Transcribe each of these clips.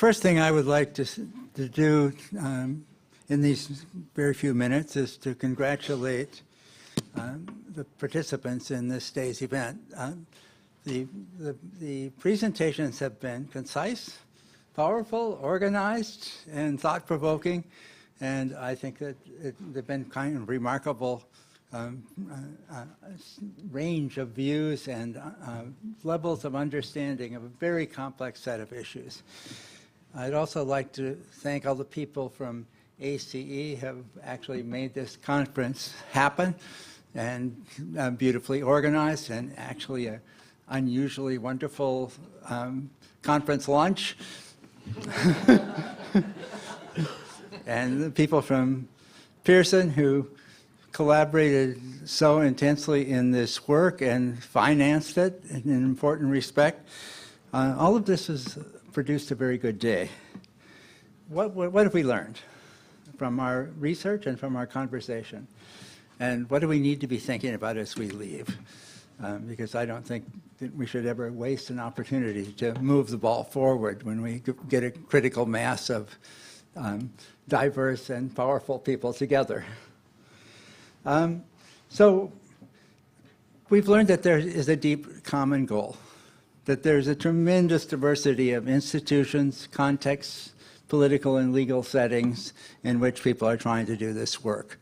first thing I would like to do in these very few minutes is to congratulate the participants in this day's event. The presentations have been concise, powerful, organized, and thought-provoking, and I think that they've been kind of remarkable range of views and levels of understanding of a very complex set of issues. I'd also like to thank all the people from ACE have actually made this conference happen and beautifully organized, and actually a unusually wonderful conference lunch. And the people from Pearson who collaborated so intensely in this work and financed it in an important respect. All of this has produced a very good day. What have we learned from our research and from our conversation? And what do we need to be thinking about as we leave? Because I don't think that we should ever waste an opportunity to move the ball forward when we get a critical mass of diverse and powerful people together. So we've learned that there is a deep common goal, that there's a tremendous diversity of institutions, contexts, political and legal settings in which people are trying to do this work.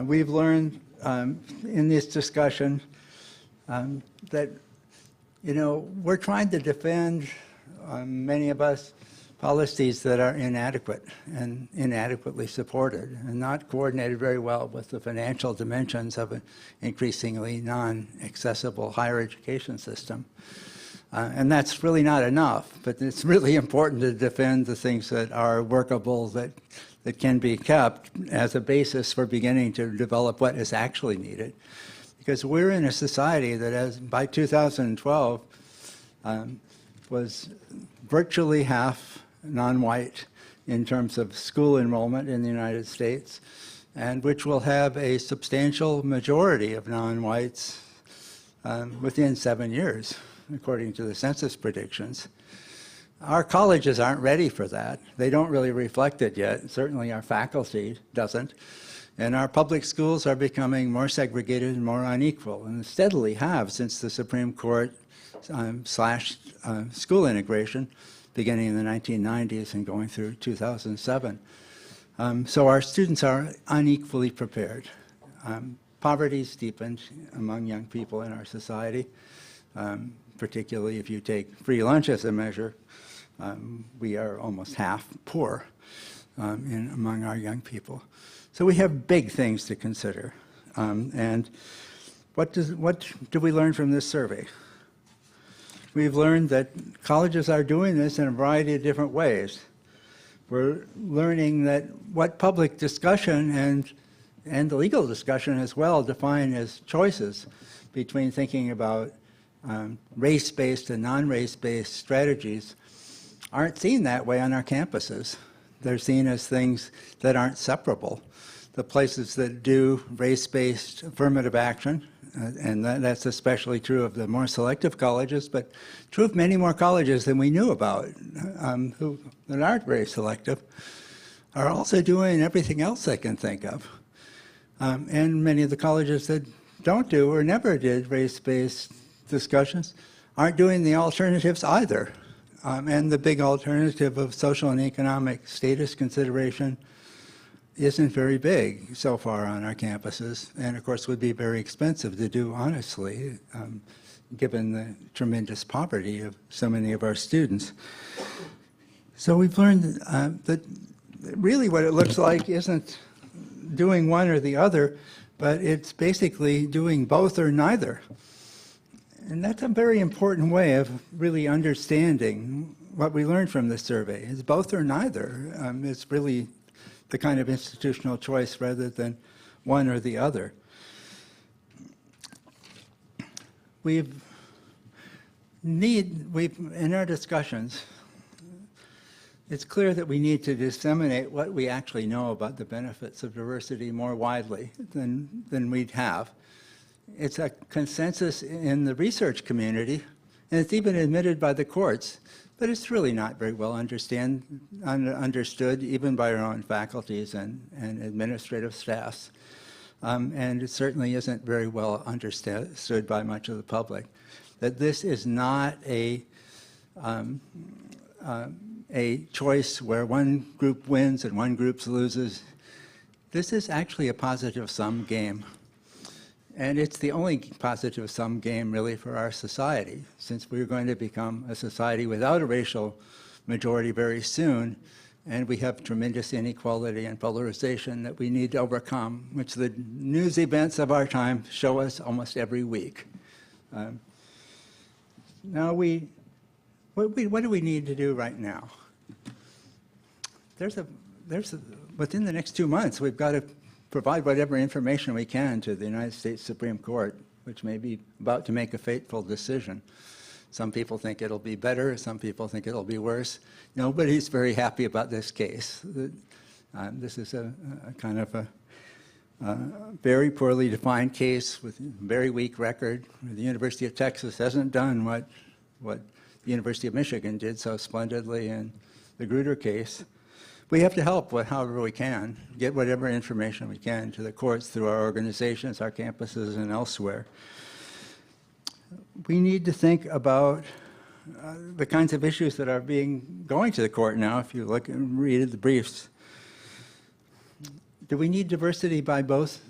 We've learned in this discussion that, we're trying to defend, many of us, policies that are inadequate and inadequately supported and not coordinated very well with the financial dimensions of an increasingly non-accessible higher education system. And that's really not enough, but it's really important to defend the things that are workable, that can be kept as a basis for beginning to develop what is actually needed. Because we're in a society that, by 2012, was virtually half non-white in terms of school enrollment in the United States, and which will have a substantial majority of non-whites within 7 years, according to the census predictions. Our colleges aren't ready for that. They don't really reflect it yet. Certainly our faculty doesn't. And our public schools are becoming more segregated and more unequal, and steadily have since the Supreme Court slashed school integration beginning in the 1990s and going through 2007. So our students are unequally prepared. Poverty's deepened among young people in our society, particularly if you take free lunch as a measure. We are almost half poor among our young people. So we have big things to consider. And what do we learn from this survey? We've learned that colleges are doing this in a variety of different ways. We're learning that what public discussion and the legal discussion as well define as choices between thinking about race-based and non-race-based strategies aren't seen that way on our campuses. They're seen as things that aren't separable. The places that do race-based affirmative action, and that's especially true of the more selective colleges, but true of many more colleges than we knew about that aren't very selective, are also doing everything else they can think of. And many of the colleges that don't do or never did race-based discussions aren't doing the alternatives either. And the big alternative of social and economic status consideration isn't very big so far on our campuses, and of course would be very expensive to do honestly, given the tremendous poverty of so many of our students. So we've learned that really what it looks like isn't doing one or the other, but it's basically doing both or neither. And that's a very important way of really understanding what we learned from this survey. It's both or neither. It's really the kind of institutional choice rather than one or the other. In our discussions, it's clear that we need to disseminate what we actually know about the benefits of diversity more widely than we'd have. It's a consensus in the research community, and it's even admitted by the courts, but it's really not very well understood even by our own faculties and administrative staffs. And it certainly isn't very well understood by much of the public. That this is not a choice where one group wins and one group loses. This is actually a positive-sum game. And it's the only positive-sum game, really, for our society, since we're going to become a society without a racial majority very soon, and we have tremendous inequality and polarization that we need to overcome, which the news events of our time show us almost every week. Now, what do we need to do right now? Within the next 2 months, we've got to provide whatever information we can to the United States Supreme Court, which may be about to make a fateful decision. Some people think it'll be better, some people think it'll be worse. Nobody's very happy about this case. This is a kind of a very poorly defined case with a very weak record. The University of Texas hasn't done what the University of Michigan did so splendidly in the Grutter case. We have to help however we can, get whatever information we can to the courts through our organizations, our campuses, and elsewhere. We need to think about the kinds of issues that are going to the court now, if you look and read the briefs. Do we need diversity by both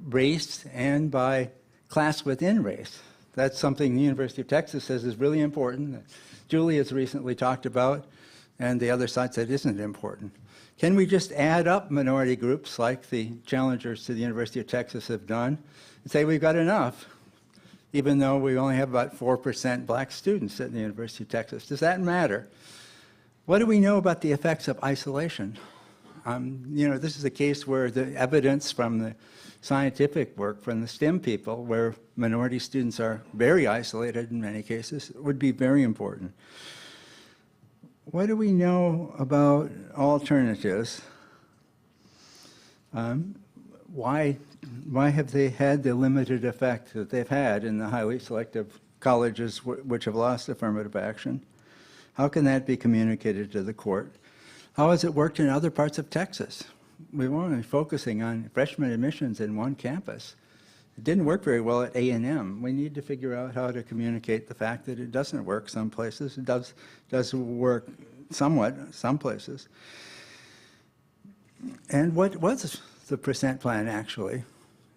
race and by class within race? That's something the University of Texas says is really important, that Julie has recently talked about, and the other side said isn't important. Can we just add up minority groups like the challengers to the University of Texas have done and say we've got enough, even though we only have about 4% black students at the University of Texas? Does that matter? What do we know about the effects of isolation? This is a case where the evidence from the scientific work from the STEM people, where minority students are very isolated in many cases, would be very important. What do we know about alternatives? Why have they had the limited effect that they've had in the highly selective colleges which have lost affirmative action? How can that be communicated to the court? How has it worked in other parts of Texas? We were only focusing on freshman admissions in one campus. It didn't work very well at A&M. We need to figure out how to communicate the fact that it doesn't work some places. It does work somewhat some places. And what was the percent plan, actually?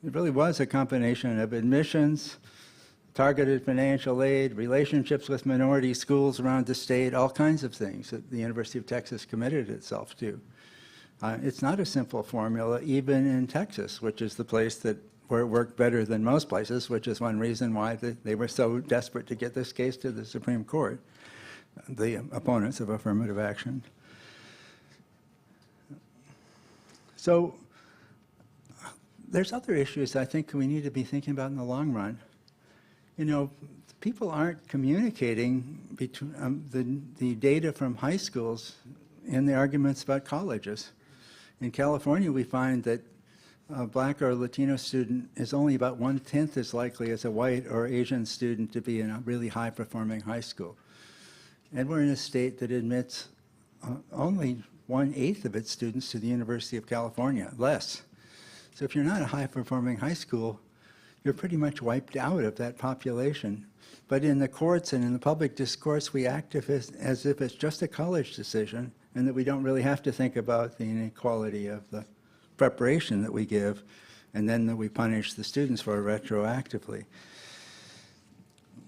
It really was a combination of admissions, targeted financial aid, relationships with minority schools around the state, all kinds of things that the University of Texas committed itself to. It's not a simple formula, even in Texas, which is the place where it worked better than most places, which is one reason why they were so desperate to get this case to the Supreme Court, the opponents of affirmative action. So there's other issues I think we need to be thinking about in the long run. People aren't communicating between the data from high schools in the arguments about colleges. In California, we find that a black or Latino student is only about 1/10 as likely as a white or Asian student to be in a really high-performing high school. And we're in a state that admits only 1/8 of its students to the University of California, less. So if you're not a high-performing high school, you're pretty much wiped out of that population. But in the courts and in the public discourse, we act as if it's just a college decision and that we don't really have to think about the inequality of the preparation that we give, and then that we punish the students for it retroactively.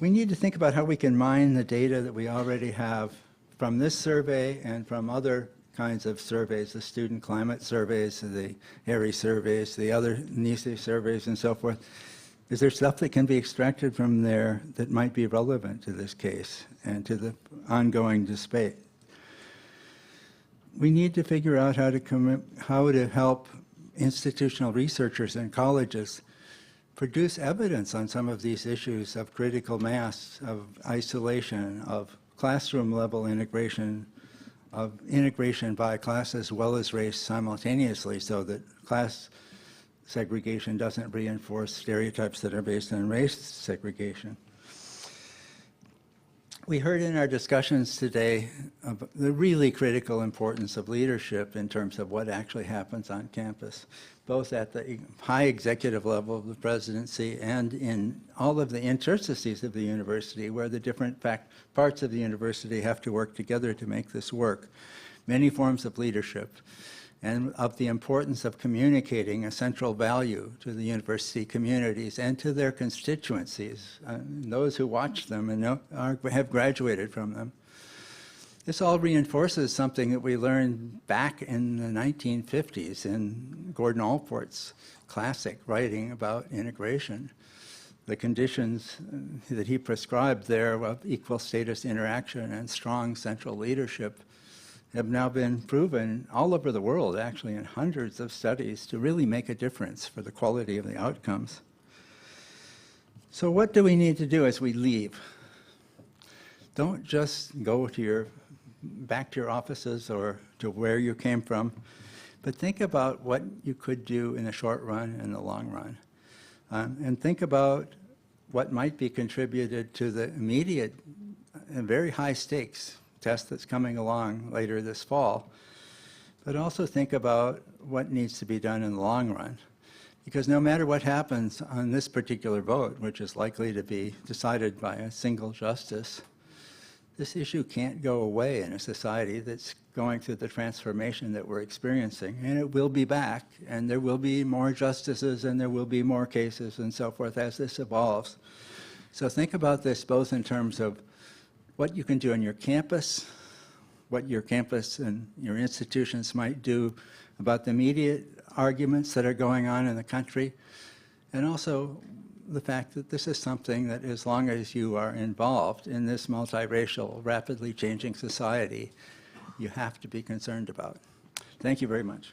We need to think about how we can mine the data that we already have from this survey and from other kinds of surveys, the student climate surveys, the HARRY surveys, the other NICE surveys, and so forth. Is there stuff that can be extracted from there that might be relevant to this case and to the ongoing debate? We need to figure out how to help institutional researchers and colleges produce evidence on some of these issues of critical mass, of isolation, of classroom-level integration, of integration by class as well as race simultaneously, so that class segregation doesn't reinforce stereotypes that are based on race segregation. We heard in our discussions today of the really critical importance of leadership in terms of what actually happens on campus, both at the high executive level of the presidency and in all of the interstices of the university, where the different parts of the university have to work together to make this work. Many forms of leadership, and of the importance of communicating a central value to the university communities and to their constituencies, those who watch them and have graduated from them. This all reinforces something that we learned back in the 1950s in Gordon Allport's classic writing about integration. The conditions that he prescribed there of equal status interaction and strong central leadership have now been proven all over the world, actually in hundreds of studies, to really make a difference for the quality of the outcomes. So what do we need to do as we leave? Don't just go to back to your offices or to where you came from, but think about what you could do in the short run and the long run. And think about what might be contributed to the immediate and very high stakes test that's coming along later this fall, but also think about what needs to be done in the long run. Because no matter what happens on this particular vote, which is likely to be decided by a single justice, this issue can't go away in a society that's going through the transformation that we're experiencing. And it will be back, and there will be more justices, and there will be more cases and so forth as this evolves. So think about this both in terms of what you can do on your campus, what your campus and your institutions might do about the immediate arguments that are going on in the country, and also the fact that this is something that, as long as you are involved in this multiracial, rapidly changing society, you have to be concerned about. Thank you very much.